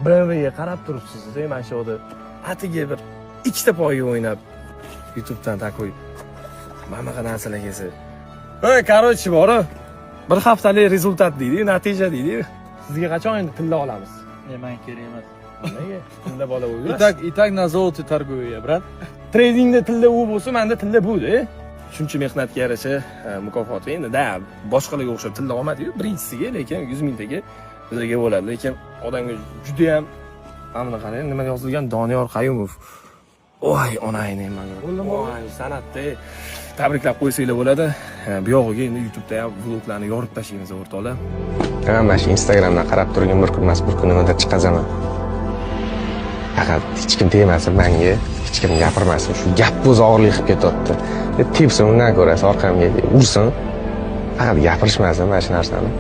BMWga qarab turibsiz, mana shu yerda atigi bir ikkita poyga o'ynab YouTube'dan takoy mana bunaqa narsalar kelsa. Короче, bora bir haftalik rezultat deydi, natija deydi. Sizga qachon endi tilla olamiz? Men kerak emas. Nimaga? Tilla bola bo'ldi. Itak na золоте торгую, brat. Tradingda tilla u bo'lsa, menda tilla bu-da. Shuncha mehnatga yarasha mukofot endi da boshqalarga o'xshab tilla olmadi-yu, birinchisiga, lekin 100 mingtaga bizga bo'ladi. Lekin odamga juda ham mana qarang, nima yozilgan Doniyor Qayumov. Voy, onayni menga. Voy, san'atda tabriklab qo'ysanglar bo'ladi. Bu yog'iga endi YouTube'da ham vloglarni yorib tashlaymiz o'rtoqlar. Mana shu Instagramdan qarab turgan bir kun emas, bir kun nimadir chiqazaman. Faqat hech kim tegmasin menga, hech kim gapirmasin. Shu gap o'zi og'irlik qilib ketyapti. Tepsin, undan ko'rasiz orqamga ursin. Faqat gapirishmasin mana shu narsani.